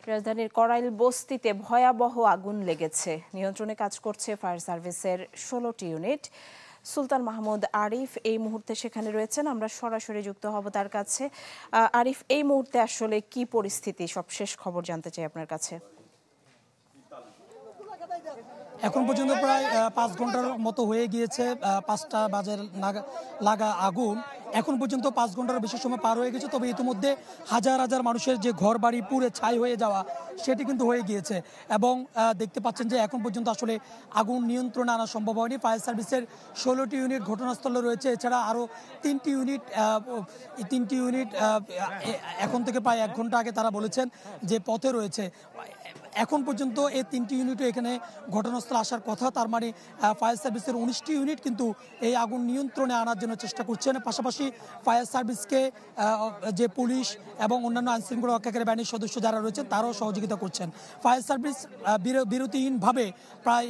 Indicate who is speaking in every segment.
Speaker 1: রাজধানীর করাইল বস্তিতে ভয়াবহ আগুন লেগেছে। নিয়ন্ত্রণে কাজ করছে ফায়ার সার্ভিসের 16টি ইউনিট। সুলতান মাহমুদ আরিফ এই মুহূর্তে সেখানে রয়েছেন, আমরা সরাসরি যুক্ত হব তার কাছে। আরিফ, এই মুহূর্তে আসলে কি পরিস্থিতি, সবশেষ খবর জানতে চাই আপনার কাছে।
Speaker 2: এখন পর্যন্ত প্রায় 5 ঘন্টার মতো হয়ে গিয়েছে 5টা বাজে লাগা আগুন। এখন পর্যন্ত 5 ঘন্টার বেশি সময় পার হয়ে গেছে, তবে ইতিমধ্যে হাজার হাজার মানুষের যে ঘর বাড়ি পুড়ে ছাই হয়ে যাওয়া সেটি কিন্তু হয়ে গিয়েছে। এবং দেখতে পাচ্ছেন যে এখন পর্যন্ত আসলে আগুন নিয়ন্ত্রণে আনা সম্ভব হয়নি। ফায়ার সার্ভিসের 16টি ইউনিট ঘটনাস্থলে রয়েছে, এছাড়া আরও 3টি ইউনিট এখন থেকে প্রায় 1 ঘন্টা আগে তারা বলেছেন যে পথে রয়েছে। এখন পর্যন্ত এই 3টি ইউনিটও এখানে ঘটনাস্থলে আসার কথা। তার মানে ফায়ার সার্ভিসের 19টি ইউনিট কিন্তু এই আগুন নিয়ন্ত্রণে আনার জন্য চেষ্টা করছেন। পাশাপাশি ফায়ার সার্ভিসকে যে পুলিশ এবং অন্যান্য আইনশৃঙ্খলা রক্ষাকারী বাহিনীর সদস্য যারা রয়েছেন তারাও সহযোগিতা করছেন। ফায়ার সার্ভিস বিরতিহীনভাবে প্রায়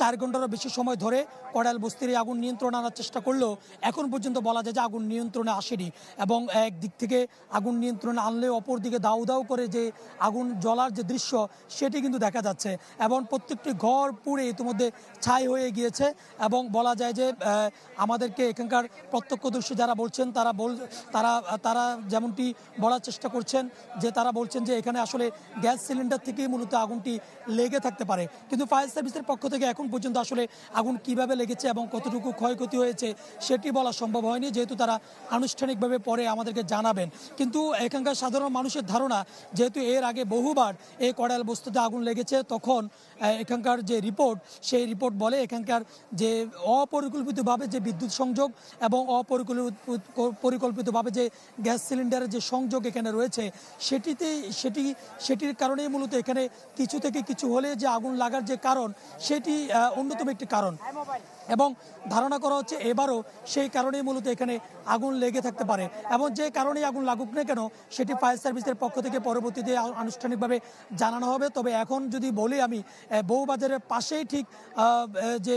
Speaker 2: 4 ঘন্টারও বেশি সময় ধরে কড়াইল বস্তির আগুন নিয়ন্ত্রণে আনার চেষ্টা করলেও এখন পর্যন্ত বলা যায় যে আগুন নিয়ন্ত্রণে আসেনি। এবং একদিক থেকে আগুন নিয়ন্ত্রণে আনলেও অপর দিকে দাউ দাউ করে যে আগুন জ্বলার যে দৃশ্য সেটি কিন্তু দেখা যাচ্ছে। এবং প্রত্যেকটি ঘর পুড়ে ইতিমধ্যে ছাই হয়ে গিয়েছে। এবং বলা যায় যে আমাদেরকে এখানকার প্রত্যক্ষদর্শী যারা বলছেন তারা যেমনটি বলার চেষ্টা করছেন যে তারা বলছেন যে এখানে আসলে গ্যাস সিলিন্ডার থেকেই মূলত আগুনটি লেগে থাকতে পারে। কিন্তু ফায়ার সার্ভিসের পক্ষ থেকে এখন পর্যন্ত আসলে আগুন কিভাবে লেগেছে এবং কতটুকু ক্ষয়ক্ষতি হয়েছে সেটি বলা সম্ভব হয়নি, যেহেতু তারা আনুষ্ঠানিকভাবে পরে আমাদেরকে জানাবেন। কিন্তু এখানকার সাধারণ মানুষের ধারণা, যেহেতু এর আগে বহুবার এই কড়াইল বস্তিতে আগুন লেগেছে, তখন এখানকার যে রিপোর্ট সেই রিপোর্ট বলে এখানকার যে অপরিকল্পিতভাবে যে বিদ্যুৎ সংযোগ এবং পরিকল্পিতভাবে যে গ্যাস সিলিন্ডারের যে সংযোগ এখানে রয়েছে সেটির কারণেই মূলত এখানে কিছু থেকে কিছু হলে যে আগুন লাগার যে কারণ সেটি অন্যতম একটি কারণ। এবং ধারণা করা হচ্ছে এবারও সেই কারণেই মূলত এখানে আগুন লেগে থাকতে পারে। এবং যে কারণেই আগুন লাগুক না কেন সেটি ফায়ার সার্ভিসের পক্ষ থেকে পরবর্তীতে আনুষ্ঠানিকভাবে জানানো হবে। তবে এখন যদি বলি আমি, বউবাজারের পাশেই ঠিক যে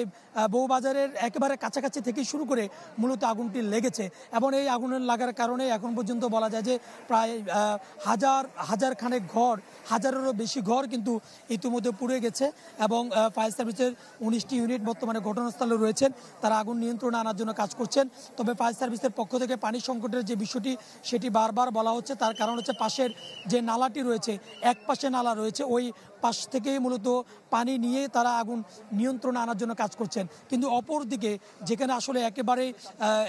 Speaker 2: বউবাজারের একেবারে কাছাকাছি থেকে শুরু করে মূলত আগুনটি লেগেছে। এবং এই আগুনের লাগার কারণে এখন পর্যন্ত বলা যায় যে প্রায় হাজার খানেক ঘর, হাজারেরও বেশি ঘর কিন্তু ইতিমধ্যে পুড়ে গেছে। এবং ফায়ার সার্ভিসের 19টি ইউনিট বর্তমানে ঘটনাস্থলে রয়েছেন, তারা আগুন নিয়ন্ত্রণে আনার জন্য কাজ করছেন। তবে ফায়ার সার্ভিসের পক্ষ থেকে পানি সংকটের যে বিষয়টি সেটি বারবার বলা হচ্ছে। তার কারণ হচ্ছে পাশের যে নালাটি রয়েছে, এক পাশে নালা রয়েছে, ওই পাশ থেকেই মূলত পানি নিয়ে তারা আগুন নিয়ন্ত্রণে আনার জন্য কাজ করছেন। কিন্তু অপর দিকে যেখানে আসলে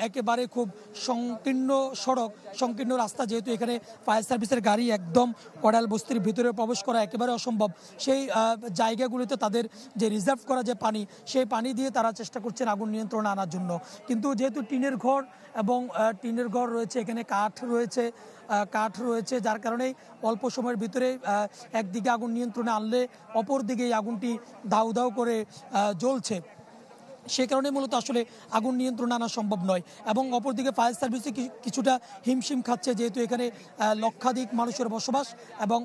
Speaker 2: একেবারে খুব সংকীর্ণ সড়ক, সংকীর্ণ রাস্তা, যেহেতু এখানে ফায়ার সার্ভিসের গাড়ি একদম কড়াইল বস্তির ভিতরে প্রবেশ করা একেবারে অসম্ভব, সেই জায়গাগুলিতে তাদের যে রিজার্ভ করা যে পানি, সেই পানি দিয়ে তারা চেষ্টা করছেন আগুন নিয়ন্ত্রণে আনার জন্য। কিন্তু যেহেতু টিনের ঘর রয়েছে, এখানে কাঠ রয়েছে, যার কারণে অল্প সময়ের ভিতরে একদিকে আগুন নিয়ন্ত্রণে আনলে অপর দিকে এই আগুনটি দাউ দাউ করে জ্বলছে। সে কারণে মূলত আসলে আগুন নিয়ন্ত্রণে আনা সম্ভব নয়। এবং অপরদিকে ফায়ার সার্ভিসে কিছুটা হিমশিম খাচ্ছে, যেহেতু এখানে লক্ষাধিক মানুষের বসবাস। এবং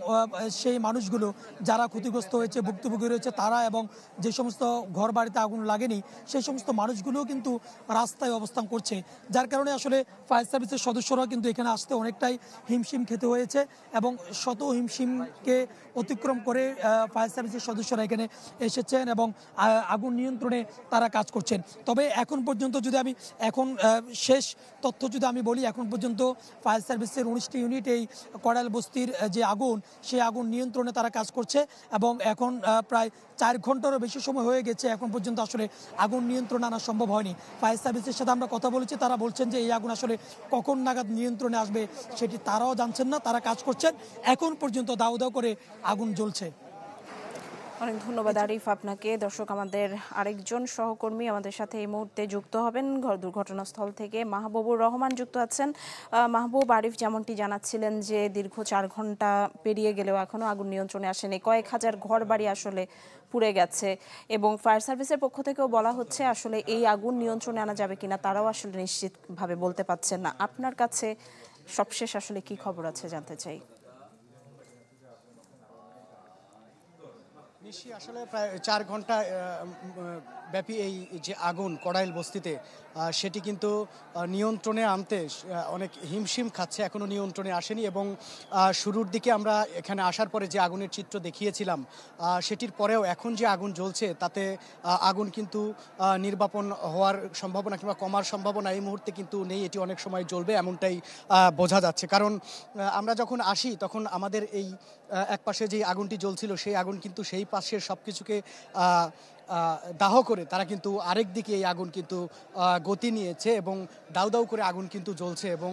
Speaker 2: সেই মানুষগুলো যারা ক্ষতিগ্রস্ত হয়েছে, ভুক্তভোগী রয়েছে তারা, এবং যে সমস্ত ঘর বাড়িতে আগুন লাগেনি সেই সমস্ত মানুষগুলোও কিন্তু রাস্তায় অবস্থান করছে। যার কারণে আসলে ফায়ার সার্ভিসের সদস্যরা কিন্তু এখানে আসতে অনেকটাই হিমশিম খেতে হয়েছে। এবং শত হিমশিমকে অতিক্রম করে ফায়ার সার্ভিসের সদস্যরা এখানে এসেছেন এবং আগুন নিয়ন্ত্রণে তারা কাজ করছেন। তবে এখন পর্যন্ত যদি আমি শেষ তথ্য যদি আমি বলি, এখন পর্যন্ত ফায়ার সার্ভিসের 19টি ইউনিট এই কড়াইল বস্তির যে আগুন, সেই আগুন নিয়ন্ত্রণে তারা কাজ করছে। এবং এখন প্রায় 4 ঘন্টারও বেশি সময় হয়ে গেছে, এখন পর্যন্ত আসলে আগুন নিয়ন্ত্রণে আনা সম্ভব হয়নি। ফায়ার সার্ভিসের সাথে আমরা কথা বলেছি, তারা বলছেন যে এই আগুন আসলে কখন নাগাদ নিয়ন্ত্রণে আসবে সেটি তারাও জানছেন না, তারা কাজ করছেন। এখন পর্যন্ত দাউ দাউ করে আগুন জ্বলছে।
Speaker 1: অনেক ধন্যবাদ আরিফ আপনাকে। দর্শক, আমাদের আরেকজন সহকর্মী আমাদের সাথে এই মুহূর্তে যুক্ত হবেন দুর্ঘটনাস্থল থেকে, মাহবুবুর রহমান যুক্ত আছেন। মাহবুব, আরিফ যেমনটি জানাচ্ছিলেন যে দীর্ঘ 4 ঘন্টা পেরিয়ে গেলেও এখনো আগুন নিয়ন্ত্রণে আসেনি, কয়েক হাজার ঘর বাড়ি আসলে পুড়ে গেছে। এবং ফায়ার সার্ভিসের পক্ষ থেকেও বলা হচ্ছে আসলে এই আগুন নিয়ন্ত্রণে আনা যাবে কিনা তারাও আসলে নিশ্চিতভাবে বলতে পারছেন না। আপনার কাছে সবশেষ আসলে কি খবর আছে জানতে চাই।
Speaker 3: নিশি আসলে প্রায় 4 ঘন্টা ব্যাপী এই যে আগুন কড়াইল বস্তিতে সেটি কিন্তু নিয়ন্ত্রণে আনতে অনেক হিমশিম খাচ্ছে, এখনো নিয়ন্ত্রণে আসেনি। এবং শুরুর দিকে আমরা এখানে আসার পরে যে আগুনের চিত্র দেখিয়েছিলাম সেটির পরেও এখন যে আগুন জ্বলছে তাতে আগুন কিন্তু নির্বাপন হওয়ার সম্ভাবনা কিংবা কমার সম্ভাবনা এই মুহূর্তে কিন্তু নেই। এটি অনেক সময় জ্বলবে এমনটাই বোঝা যাচ্ছে, কারণ আমরা যখন আসি তখন আমাদের এই এক পাশে যে আগুনটি জ্বলছিল সেই আগুন কিন্তু সেই পাশের সব কিছুকে দাহ করে তারা কিন্তু আরেক দিকে এই আগুন কিন্তু গতি নিয়েছে এবং দাউ দাউ করে আগুন কিন্তু জ্বলছে এবং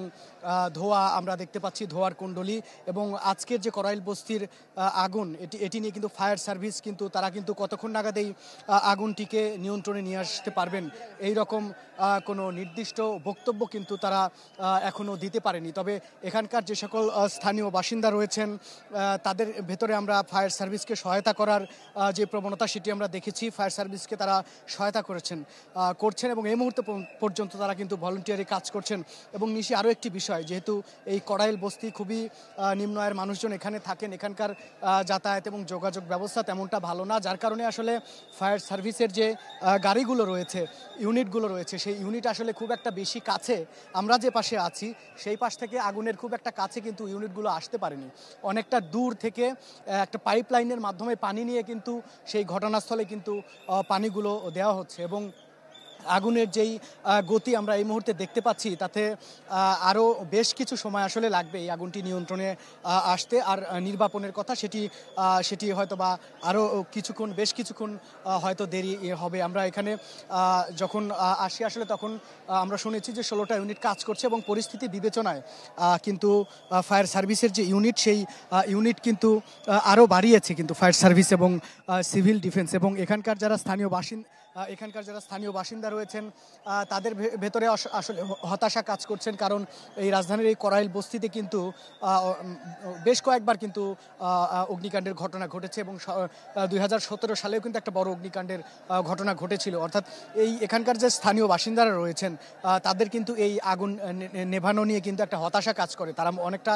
Speaker 3: ধোঁয়া আমরা দেখতে পাচ্ছি, ধোঁয়ার কুণ্ডলী। এবং আজকের যে কড়াইল বস্তির আগুন এটি নিয়ে কিন্তু ফায়ার সার্ভিস কিন্তু তারা কিন্তু কতক্ষণ নাগাদ এই আগুনটিকে নিয়ন্ত্রণে নিয়ে আসতে পারবেন এই রকম কোনো নির্দিষ্ট বক্তব্য কিন্তু তারা এখনও দিতে পারেনি। তবে এখানকার যে সকল স্থানীয় বাসিন্দা রয়েছেন তাদের ভেতরে আমরা ফায়ার সার্ভিসকে সহায়তা করার যে প্রবণতা সেটি আমরা দেখেছি। ফায়ার সার্ভিসকে তারা সহায়তা করছেন এবং এই মুহূর্তে পর্যন্ত তারা কিন্তু ভলান্টিয়ারি কাজ করছেন। এবং নিশি আরও একটি বিষয়, যেহেতু এই কড়াইল বস্তি খুবই নিম্ন আয়ের মানুষজন এখানে থাকেন, এখানকার যাতায়াত এবং যোগাযোগ ব্যবস্থা তেমনটা ভালো না, যার কারণে আসলে ফায়ার সার্ভিসের যে গাড়িগুলো রয়েছে, ইউনিটগুলো রয়েছে, সেই ইউনিট আসলে খুব একটা বেশি কাছে, আমরা যে পাশে আছি সেই পাশ থেকে আগুনের খুব একটা কাছে কিন্তু ইউনিটগুলো আসতে পারেনি। অনেকটা দূর থেকে একটা পাইপ লাইনের মাধ্যমে পানি নিয়ে কিন্তু সেই ঘটনাস্থলে কিন্তু পানিগুলো দেওয়া হচ্ছে। এবং আগুনের যেই গতি আমরা এই মুহূর্তে দেখতে পাচ্ছি তাতে আরও বেশ কিছু সময় আসলে লাগবে এই আগুনটি নিয়ন্ত্রণে আসতে। আর নির্বাপনের কথা সেটি হয়তো বা আরও বেশ কিছুক্ষণ হয়তো দেরি হবে। আমরা এখানে যখন আসি আসলে তখন আমরা শুনেছি যে 16টা ইউনিট কাজ করছে এবং পরিস্থিতি বিবেচনায় কিন্তু ফায়ার সার্ভিসের যে ইউনিট সেই ইউনিট কিন্তু আরও বাড়িয়েছে কিন্তু ফায়ার সার্ভিস এবং সিভিল ডিফেন্স। এবং এখানকার যারা স্থানীয় বাসিন্দা রয়েছেন তাদের ভেতরে আসলে হতাশা কাজ করছেন, কারণ এই রাজধানীর এই কড়াইল বস্তিতে কিন্তু বেশ কয়েকবার কিন্তু অগ্নিকাণ্ডের ঘটনা ঘটেছে এবং 2017 সালেও কিন্তু একটা বড় অগ্নিকাণ্ডের ঘটনা ঘটেছিল। অর্থাৎ এখানকার যে স্থানীয় বাসিন্দারা রয়েছেন তাদের কিন্তু এই আগুন নেভানো নিয়ে কিন্তু একটা হতাশা কাজ করে। তারা অনেকটা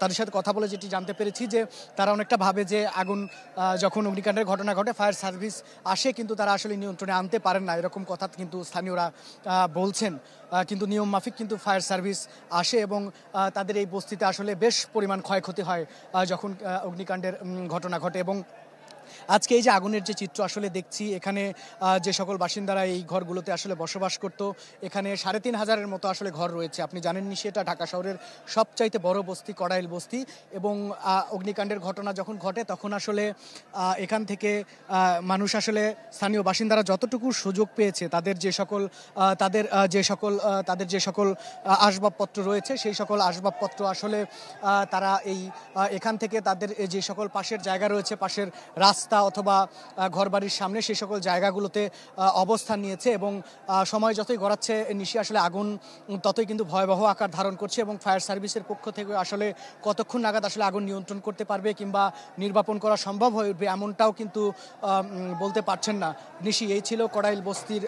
Speaker 3: তাদের সাথে কথা বলে যেটি জানতে পেরেছি যে তারা অনেকটা ভাবে যে আগুন যখন অগ্নিকাণ্ডের ঘটনা ঘটে ফায়ার সার্ভিস আসে কিন্তু তারা আসলে নিয়ন্ত্রণে আনতে পারেন না, এরকম কথা কিন্তু স্থানীয়রা বলছেন। কিন্তু নিয়ম মাফিক কিন্তু ফায়ার সার্ভিস আসে এবং তাদের এই বস্তিতে আসলে বেশ পরিমাণ ক্ষয়ক্ষতি হয় যখন অগ্নিকাণ্ডের ঘটনা ঘটে। এবং আজকে এই যে আগুনের যে চিত্র আসলে দেখছি, এখানে যে সকল বাসিন্দারা এই ঘরগুলোতে আসলে বসবাস করত, এখানে 3500-এর মতো আসলে ঘর রয়েছে। আপনি জানেননি সেটা ঢাকা শহরের সবচাইতে বড় বস্তি কড়াইল বস্তি। এবং অগ্নিকাণ্ডের ঘটনা যখন ঘটে তখন আসলে এখান থেকে মানুষ আসলে স্থানীয় বাসিন্দারা যতটুকু সুযোগ পেয়েছে তাদের যে সকল আসবাবপত্র রয়েছে সেই সকল আসবাবপত্র আসলে তারা এখান থেকে তাদের যে সকল পাশের জায়গা রয়েছে, পাশের রাস্তা অথবা ঘরবাড়ির সামনে সেই সকল জায়গাগুলোতে অবস্থান নিয়েছে। এবং সময় যতই গড়াচ্ছে নিশি আসলে আগুন ততই কিন্তু ভয়াবহ আকার ধারণ করছে। এবং ফায়ার সার্ভিসের পক্ষ থেকে আসলে কতক্ষণ নাগাদ আসলে আগুন নিয়ন্ত্রণ করতে পারবে কিংবা নির্বাপন করা সম্ভব হয়ে উঠবে এমনটাও কিন্তু বলতে পারছেন না। নিশি, এই ছিল কড়াইল বস্তির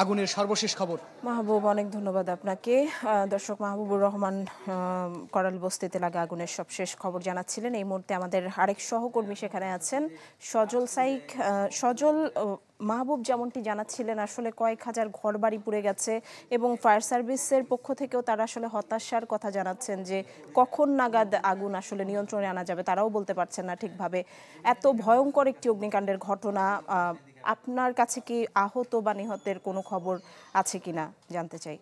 Speaker 3: আগুনের সর্বশেষ খবর।
Speaker 1: মাহবুব, অনেক ধন্যবাদ আপনাকে। দর্শক, মাহবুবুর রহমান কড়াইল বস্তিতে লাগা আগুনের সবশেষ খবর জানাচ্ছিলেন। এই মুহূর্তে আমাদের আরেক সহকর্মী সেখানে আছেন, সজল সাইক। সজল, মাহবুব যেমনটি জানাচ্ছিলেন আসলে কয়েক হাজার ঘরবাড়ি পুড়ে গেছে এবং ফায়ার সার্ভিসের পক্ষ থেকেও তারা আসলে হতাশার কথা জানাচ্ছেন যে কখন নাগাদ আগুন আসলে নিয়ন্ত্রণে আনা যাবে তারাও বলতে পারছেন না ঠিকভাবে। এত ভয়ঙ্কর একটি অগ্নিকাণ্ডের ঘটনা, আপনার কাছে কি আহত বা নিহতের কোনো খবর আছে কিনা জানতে চাই।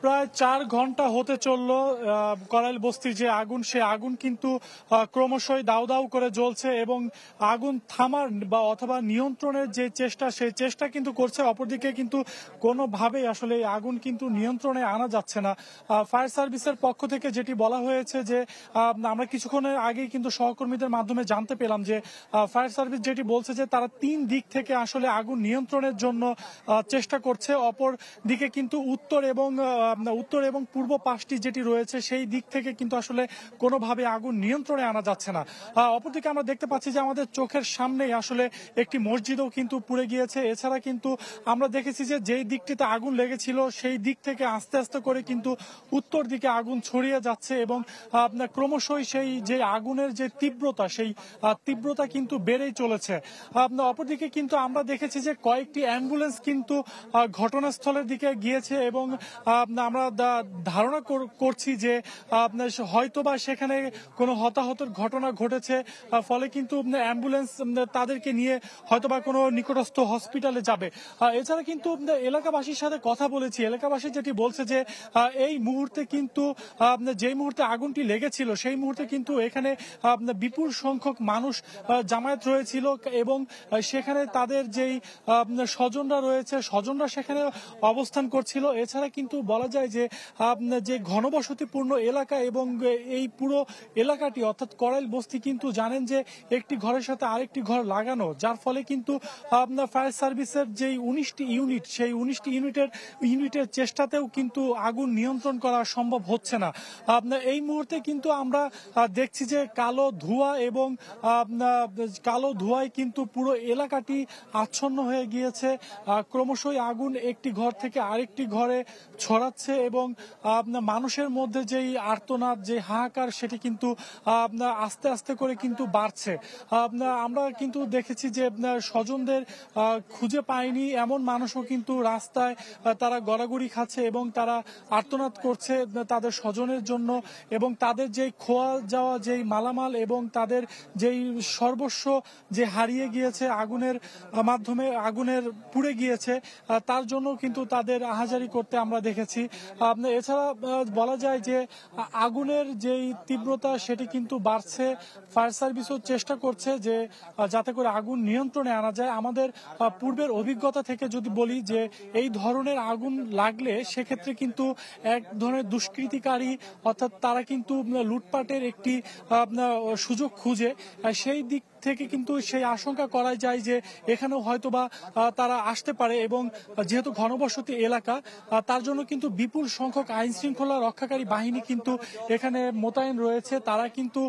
Speaker 4: প্রায় 4 ঘন্টা হতে চলল কড়াইল বস্তির যে আগুন, সে আগুন কিন্তু ক্রমশই দাউ দাউ করে জ্বলছে এবং আগুন থামার বা অথবা নিয়ন্ত্রণের যে চেষ্টা, সেই চেষ্টা কিন্তু করছে। অপরদিকে কিন্তু কোনোভাবেই আসলে এই আগুন কিন্তু নিয়ন্ত্রণে আনা যাচ্ছে না। ফায়ার সার্ভিসের পক্ষ থেকে যেটি বলা হয়েছে যে আমরা কিছুক্ষণের আগেই কিন্তু সহকর্মীদের মাধ্যমে জানতে পেলাম যে ফায়ার সার্ভিস যেটি বলছে যে তারা 3 দিক থেকে আসলে আগুন নিয়ন্ত্রণের জন্য চেষ্টা করছে। অপর দিকে কিন্তু উত্তর এবং এবং উত্তর এবং পূর্ব পাশটি যেটি রয়েছে সেই দিক থেকে কিন্তু আসলে কোনোভাবে আগুন নিয়ন্ত্রণে আনা যাচ্ছে না। অপরদিকে আমরা দেখতে পাচ্ছি যে আমাদের চোখের সামনেই আসলে একটি মসজিদও কিন্তু পুড়ে গিয়েছে। এছাড়া কিন্তু আমরা দেখেছি যে যেই দিকটিতে আগুন লেগেছিল সেই দিক থেকে আস্তে আস্তে করে কিন্তু উত্তর দিকে আগুন ছড়িয়ে যাচ্ছে এবং ক্রমশই সেই যে আগুনের যে তীব্রতা সেই তীব্রতা কিন্তু বেড়েই চলেছে। অপরদিকে কিন্তু আমরা দেখেছি যে কয়েকটি অ্যাম্বুলেন্স কিন্তু ঘটনাস্থলের দিকে গিয়েছে এবং আমরা ধারণা করছি যে হয়তোবা সেখানে কোনো হতাহতের ঘটনা ঘটেছে, ফলে কিন্তু অ্যাম্বুলেন্স তাদেরকে নিয়ে হয়তোবা কোনো নিকটস্থ হসপিটালে যাবে। এছাড়া কিন্তু এলাকাবাসীর সাথে কথা বলেছি, এলাকাবাসী যেটি বলছে যে এই মুহূর্তে কিন্তু যেই মুহূর্তে আগুনটি লেগেছিল সেই মুহূর্তে কিন্তু এখানে বিপুল সংখ্যক মানুষ জামায়াত রয়েছিল এবং সেখানে তাদের যেই স্বজনরা রয়েছে স্বজনরা সেখানে অবস্থান করছিল। এছাড়া কিন্তু বলা যায় যে যে ঘনবসতিপূর্ণ এলাকা এবং এই পুরো এলাকাটি অর্থাৎ করাইল বস্তি কিন্তু জানেন যে একটি ঘরের সাথে আরেকটি ঘর লাগানো, যার ফলে কিন্তু ফায়ার সার্ভিসের যেই 19টি ইউনিট সেই 19টি ইউনিটের চেষ্টাতেও কিন্তু আগুন নিয়ন্ত্রণ করা সম্ভব হচ্ছে না। এই মুহূর্তে কিন্তু আমরা দেখছি যে কালো ধোঁয়া এবং কালো ধোঁয়ায় কিন্তু পুরো এলাকাটি আচ্ছন্ন হয়ে গিয়েছে। ক্রমশই আগুন একটি ঘর থেকে আরেকটি ঘরে ছড়াচ্ছে এবং মানুষের মধ্যে যেই আর্তনাদ যে হাহাকার সেটি কিন্তু আস্তে আস্তে করে কিন্তু বাড়ছে। আমরা কিন্তু দেখেছি যে স্বজনদের খুঁজে পায়নি এমন মানুষও কিন্তু রাস্তায় তারা গড়াগড়ি খাচ্ছে এবং তারা আর্তনাদ করছে তাদের স্বজনের জন্য এবং তাদের যেই খোয়া যাওয়া যেই মালামাল এবং তাদের যেই সর্বস্ব যে হারিয়ে গিয়েছে আগুনের মাধ্যমে আগুনের পুড়ে গিয়েছে তার জন্য কিন্তু তাদের আহাজারি করতে আমরা দেখেছি। এছাড়া বলা যায় যে আগুনের যেই তীব্রতা সেটি কিন্তু বাড়ছে। ফায়ার সার্ভিসও চেষ্টা করছে যে যাতে করে আগুন নিয়ন্ত্রণে আনা যায়। আমাদের পূর্বের অভিজ্ঞতা থেকে যদি বলি যে এই ধরনের আগুন লাগলে সেক্ষেত্রে কিন্তু এক ধরনের দুষ্কৃতিকারী অর্থাৎ তারা কিন্তু লুটপাটের একটি সুযোগ খুঁজে, সেই দিক থেকে কিন্তু সেই আশঙ্কা করা যায় যে এখানেও হয়তোবা তারা আসতে পারে এবং যেহেতু ঘনবসতি এলাকা তার জন্য কিন্তু বিপুল সংখ্যক আইন শৃঙ্খলা রক্ষাকারী বাহিনী কিন্তু এখানে মোতায়েন রয়েছে। তারা কিন্তু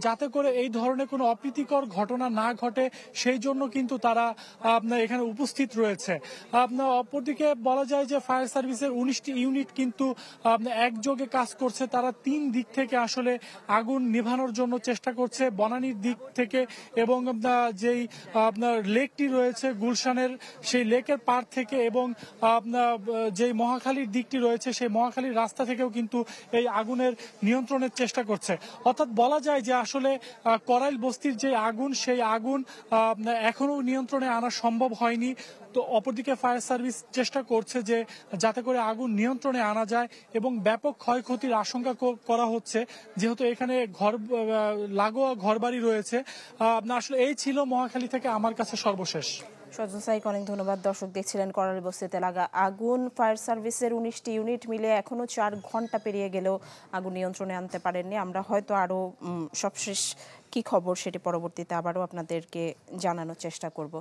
Speaker 4: যাতে করে এই ধরনের কোনো অপ্রীতিকর ঘটনা না ঘটে সেই জন্য কিন্তু তারা এখানে উপস্থিত রয়েছে। অপরদিকে বলা যায় যে ফায়ার সার্ভিসের 19টি ইউনিট কিন্তু একযোগে কাজ করছে। তারা 3 দিক থেকে আসলে আগুন নেভানোর জন্য চেষ্টা করছে, বনানীর দিক থেকে এবং যেই আপনার লেকটি রয়েছে গুলশানের সেই লেকের পার থেকে এবং যেই মহাখালীর দিকটি রয়েছে সেই মহাখালীর রাস্তা থেকেও কিন্তু এই আগুনের নিয়ন্ত্রণের চেষ্টা করছে। অর্থাৎ বলা যায় যে আসলে করাইল বস্তির যে আগুন সেই আগুন এখনো নিয়ন্ত্রণে আনা সম্ভব হয়নি। তো অপরদিকে ফায়ার সার্ভিস চেষ্টা করছে যে যাতে করে আগুন নিয়ন্ত্রণে আনা যায় এবং ব্যাপক ক্ষয়ক্ষতির আশঙ্কা করা হচ্ছে যেহেতু এখানে লাগোয়া ঘরবাড়ি রয়েছে। আসলে এই ছিল মহাখালী থেকে আমার কাছে সর্বশেষ।
Speaker 1: সজল সাইক, অনেক ধন্যবাদ। দর্শক দেখছিলেন করাইল বস্তিতে লাগা আগুন। ফায়ার সার্ভিসের 19টি ইউনিট মিলে এখনো 4 ঘন্টা পেরিয়ে গেলেও আগুন নিয়ন্ত্রণে আনতে পারেননি। আমরা হয়তো আরো সবশেষ কি খবর সেটি পরবর্তীতে আবারও আপনাদেরকে জানানোর চেষ্টা করব।